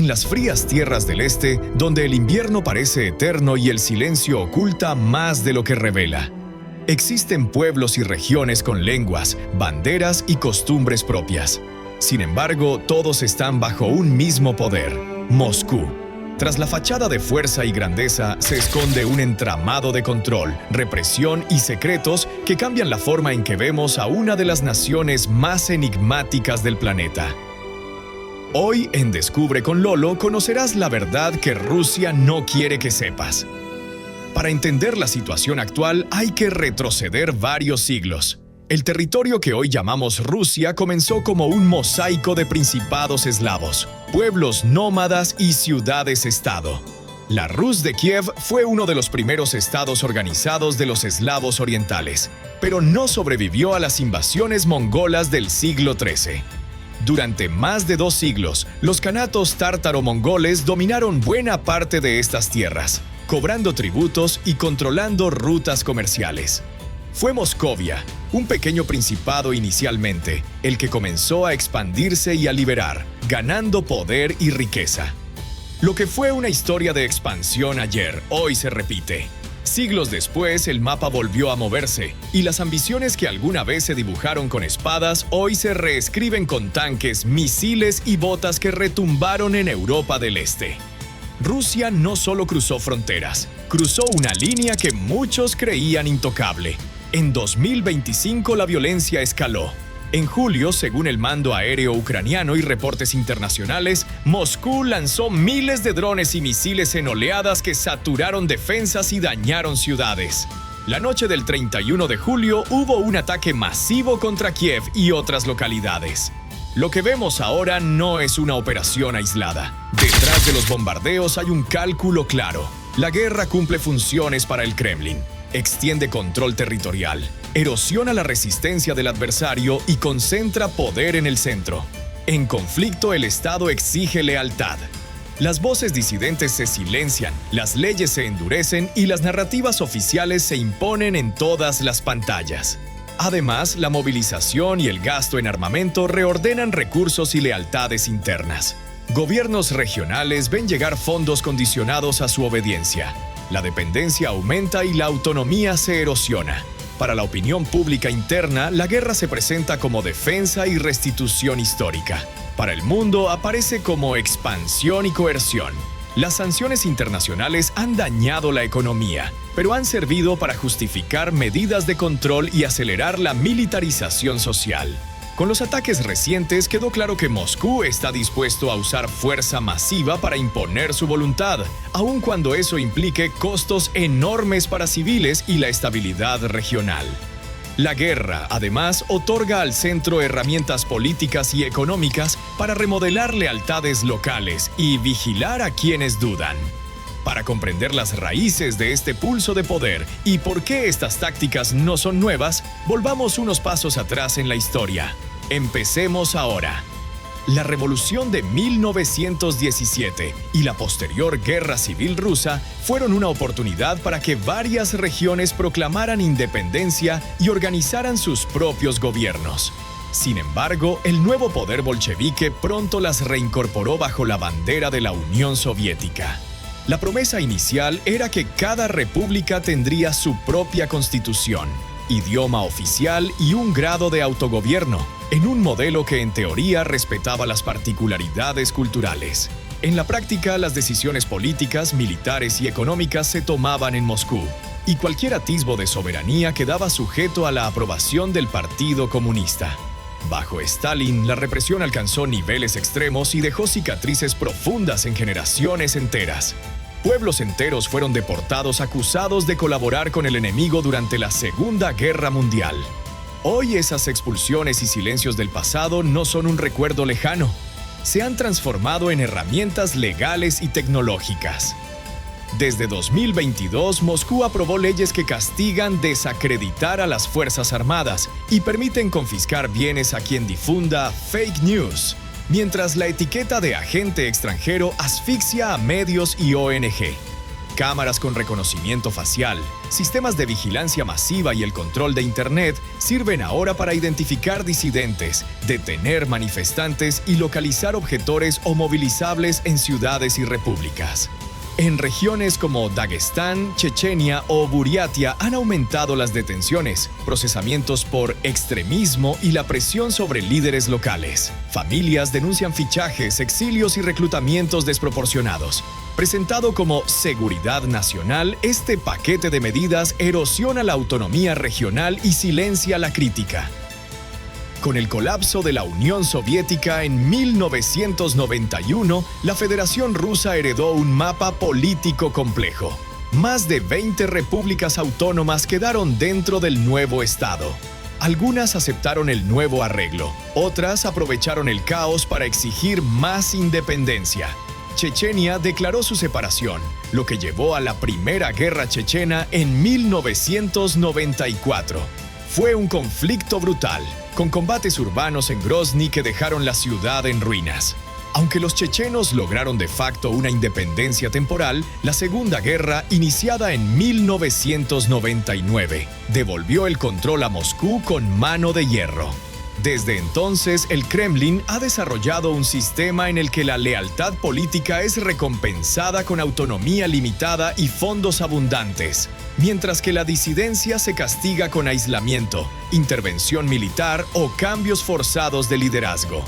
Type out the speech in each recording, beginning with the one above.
en las frías tierras del este, donde el invierno parece eterno y el silencio oculta más de lo que revela. Existen pueblos y regiones con lenguas, banderas y costumbres propias. Sin embargo, todos están bajo un mismo poder: Moscú. Tras la fachada de fuerza y grandeza se esconde un entramado de control, represión y secretos que cambian la forma en que vemos a una de las naciones más enigmáticas del planeta. Hoy en Descubre con Lolo conocerás la verdad que Rusia no quiere que sepas. Para entender la situación actual hay que retroceder varios siglos. El territorio que hoy llamamos Rusia comenzó como un mosaico de principados eslavos, pueblos nómadas y ciudades-estado. La Rus de Kiev fue uno de los primeros estados organizados de los eslavos orientales, pero no sobrevivió a las invasiones mongolas del siglo XIII. Durante más de 2 siglos, los kanatos tártaro-mongoles dominaron buena parte de estas tierras, cobrando tributos y controlando rutas comerciales. Fue Moscovia, un pequeño principado inicialmente, el que comenzó a expandirse y a liberar, ganando poder y riqueza. Lo que fue una historia de expansión ayer, hoy se repite. Siglos después, el mapa volvió a moverse, y las ambiciones que alguna vez se dibujaron con espadas, hoy se reescriben con tanques, misiles y botas que retumbaron en Europa del Este. Rusia no solo cruzó fronteras, cruzó una línea que muchos creían intocable. En 2025 la violencia escaló. En julio, según el mando aéreo ucraniano y reportes internacionales, Moscú lanzó miles de drones y misiles en oleadas que saturaron defensas y dañaron ciudades. La noche del 31 de julio hubo un ataque masivo contra Kiev y otras localidades. Lo que vemos ahora no es una operación aislada. Detrás de los bombardeos hay un cálculo claro. La guerra cumple funciones para el Kremlin. Extiende control territorial, erosiona la resistencia del adversario y concentra poder en el centro. En conflicto, el Estado exige lealtad. Las voces disidentes se silencian, las leyes se endurecen y las narrativas oficiales se imponen en todas las pantallas. Además, la movilización y el gasto en armamento reordenan recursos y lealtades internas. Gobiernos regionales ven llegar fondos condicionados a su obediencia. La dependencia aumenta y la autonomía se erosiona. Para la opinión pública interna, la guerra se presenta como defensa y restitución histórica. Para el mundo aparece como expansión y coerción. Las sanciones internacionales han dañado la economía, pero han servido para justificar medidas de control y acelerar la militarización social. Con los ataques recientes quedó claro que Moscú está dispuesto a usar fuerza masiva para imponer su voluntad, aun cuando eso implique costos enormes para civiles y la estabilidad regional. La guerra, además, otorga al centro herramientas políticas y económicas para remodelar lealtades locales y vigilar a quienes dudan. Para comprender las raíces de este pulso de poder y por qué estas tácticas no son nuevas, volvamos unos pasos atrás en la historia. Empecemos ahora. La Revolución de 1917 y la posterior Guerra Civil Rusa fueron una oportunidad para que varias regiones proclamaran independencia y organizaran sus propios gobiernos. Sin embargo, el nuevo poder bolchevique pronto las reincorporó bajo la bandera de la Unión Soviética. La promesa inicial era que cada república tendría su propia constitución, idioma oficial y un grado de autogobierno, en un modelo que en teoría respetaba las particularidades culturales. En la práctica, las decisiones políticas, militares y económicas se tomaban en Moscú, y cualquier atisbo de soberanía quedaba sujeto a la aprobación del Partido Comunista. Bajo Stalin, la represión alcanzó niveles extremos y dejó cicatrices profundas en generaciones enteras. Pueblos enteros fueron deportados acusados de colaborar con el enemigo durante la Segunda Guerra Mundial. Hoy esas expulsiones y silencios del pasado no son un recuerdo lejano. Se han transformado en herramientas legales y tecnológicas. Desde 2022, Moscú aprobó leyes que castigan desacreditar a las Fuerzas Armadas y permiten confiscar bienes a quien difunda fake news, mientras la etiqueta de agente extranjero asfixia a medios y ONG. Cámaras con reconocimiento facial, sistemas de vigilancia masiva y el control de Internet sirven ahora para identificar disidentes, detener manifestantes y localizar objetores o movilizables en ciudades y repúblicas. En regiones como Dagestán, Chechenia o Buriatia han aumentado las detenciones, procesamientos por extremismo y la presión sobre líderes locales. Familias denuncian fichajes, exilios y reclutamientos desproporcionados. Presentado como seguridad nacional, este paquete de medidas erosiona la autonomía regional y silencia la crítica. Con el colapso de la Unión Soviética en 1991, la Federación Rusa heredó un mapa político complejo. Más de 20 repúblicas autónomas quedaron dentro del nuevo Estado. Algunas aceptaron el nuevo arreglo, otras aprovecharon el caos para exigir más independencia. Chechenia declaró su separación, lo que llevó a la Primera Guerra Chechena en 1994. Fue un conflicto brutal, con combates urbanos en Grozny que dejaron la ciudad en ruinas. Aunque los chechenos lograron de facto una independencia temporal, la Segunda Guerra, iniciada en 1999, devolvió el control a Moscú con mano de hierro. Desde entonces, el Kremlin ha desarrollado un sistema en el que la lealtad política es recompensada con autonomía limitada y fondos abundantes, mientras que la disidencia se castiga con aislamiento, intervención militar o cambios forzados de liderazgo.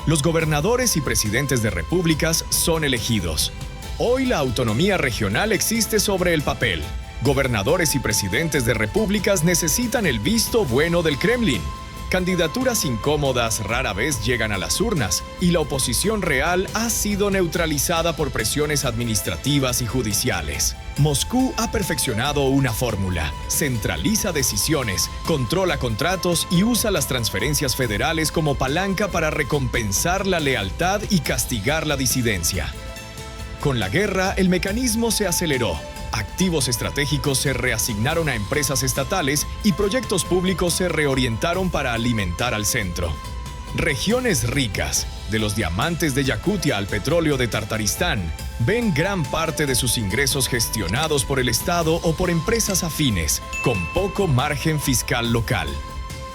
Los gobernadores y presidentes de repúblicas son elegidos. Hoy la autonomía regional existe sobre el papel. Gobernadores y presidentes de repúblicas necesitan el visto bueno del Kremlin. Candidaturas incómodas rara vez llegan a las urnas y la oposición real ha sido neutralizada por presiones administrativas y judiciales. Moscú ha perfeccionado una fórmula: centraliza decisiones, controla contratos y usa las transferencias federales como palanca para recompensar la lealtad y castigar la disidencia. Con la guerra, el mecanismo se aceleró. Activos estratégicos se reasignaron a empresas estatales y proyectos públicos se reorientaron para alimentar al centro. Regiones ricas, de los diamantes de Yakutia al petróleo de Tartaristán, ven gran parte de sus ingresos gestionados por el Estado o por empresas afines, con poco margen fiscal local.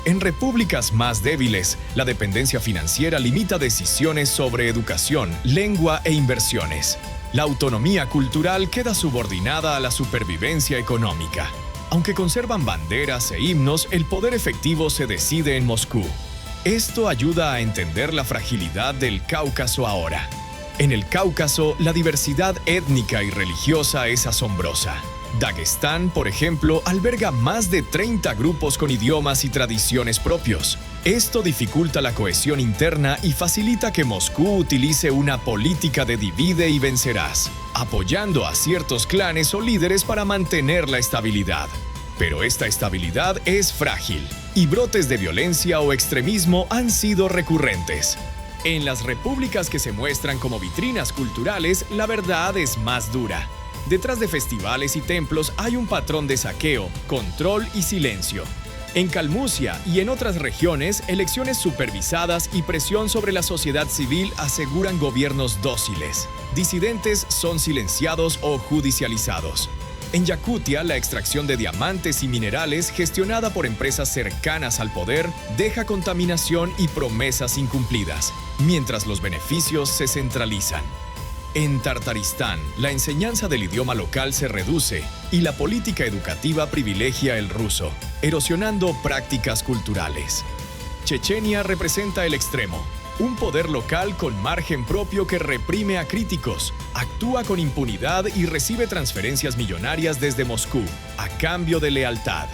En repúblicas más débiles, la dependencia financiera limita decisiones sobre educación, lengua e inversiones. La autonomía cultural queda subordinada a la supervivencia económica. Aunque conservan banderas e himnos, el poder efectivo se decide en Moscú. Esto ayuda a entender la fragilidad del Cáucaso ahora. En el Cáucaso, la diversidad étnica y religiosa es asombrosa. Dagestán, por ejemplo, alberga más de 30 grupos con idiomas y tradiciones propios. Esto dificulta la cohesión interna y facilita que Moscú utilice una política de divide y vencerás, apoyando a ciertos clanes o líderes para mantener la estabilidad. Pero esta estabilidad es frágil, y brotes de violencia o extremismo han sido recurrentes. En las repúblicas que se muestran como vitrinas culturales, la verdad es más dura. Detrás de festivales y templos hay un patrón de saqueo, control y silencio. En Kalmucia y en otras regiones, elecciones supervisadas y presión sobre la sociedad civil aseguran gobiernos dóciles. Disidentes son silenciados o judicializados. En Yakutia, la extracción de diamantes y minerales, gestionada por empresas cercanas al poder, deja contaminación y promesas incumplidas, mientras los beneficios se centralizan. En Tartaristán, la enseñanza del idioma local se reduce y la política educativa privilegia el ruso, erosionando prácticas culturales. Chechenia representa el extremo, un poder local con margen propio que reprime a críticos, actúa con impunidad y recibe transferencias millonarias desde Moscú, a cambio de lealtad.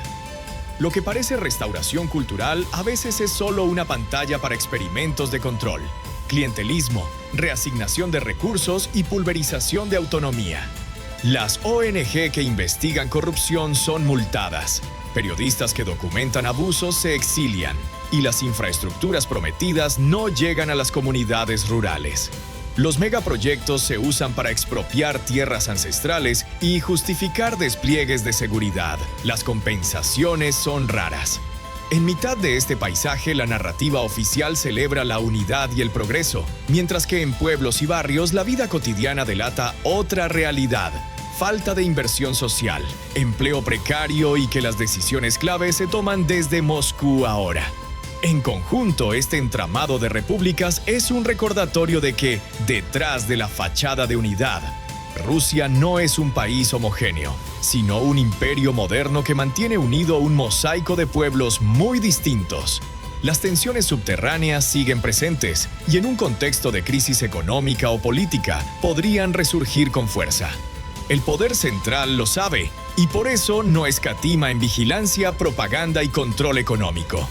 Lo que parece restauración cultural a veces es solo una pantalla para experimentos de control. Clientelismo, reasignación de recursos y pulverización de autonomía. Las ONG que investigan corrupción son multadas. Periodistas que documentan abusos se exilian. Y las infraestructuras prometidas no llegan a las comunidades rurales. Los megaproyectos se usan para expropiar tierras ancestrales y justificar despliegues de seguridad. Las compensaciones son raras. En mitad de este paisaje, la narrativa oficial celebra la unidad y el progreso, mientras que en pueblos y barrios la vida cotidiana delata otra realidad: falta de inversión social, empleo precario y que las decisiones clave se toman desde Moscú ahora. En conjunto, este entramado de repúblicas es un recordatorio de que, detrás de la fachada de unidad, Rusia no es un país homogéneo, sino un imperio moderno que mantiene unido un mosaico de pueblos muy distintos. Las tensiones subterráneas siguen presentes y en un contexto de crisis económica o política podrían resurgir con fuerza. El poder central lo sabe y por eso no escatima en vigilancia, propaganda y control económico.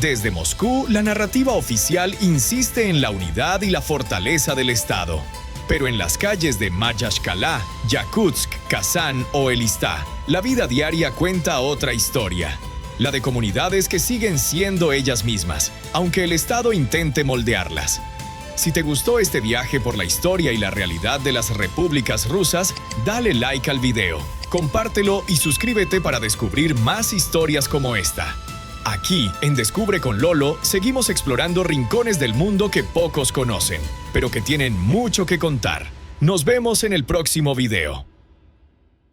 Desde Moscú, la narrativa oficial insiste en la unidad y la fortaleza del Estado. Pero en las calles de Mayashkala, Yakutsk, Kazán o Elistá, la vida diaria cuenta otra historia. La de comunidades que siguen siendo ellas mismas, aunque el Estado intente moldearlas. Si te gustó este viaje por la historia y la realidad de las repúblicas rusas, dale like al video, compártelo y suscríbete para descubrir más historias como esta. Aquí, en Descubre con Lolo, seguimos explorando rincones del mundo que pocos conocen, pero que tienen mucho que contar. Nos vemos en el próximo video.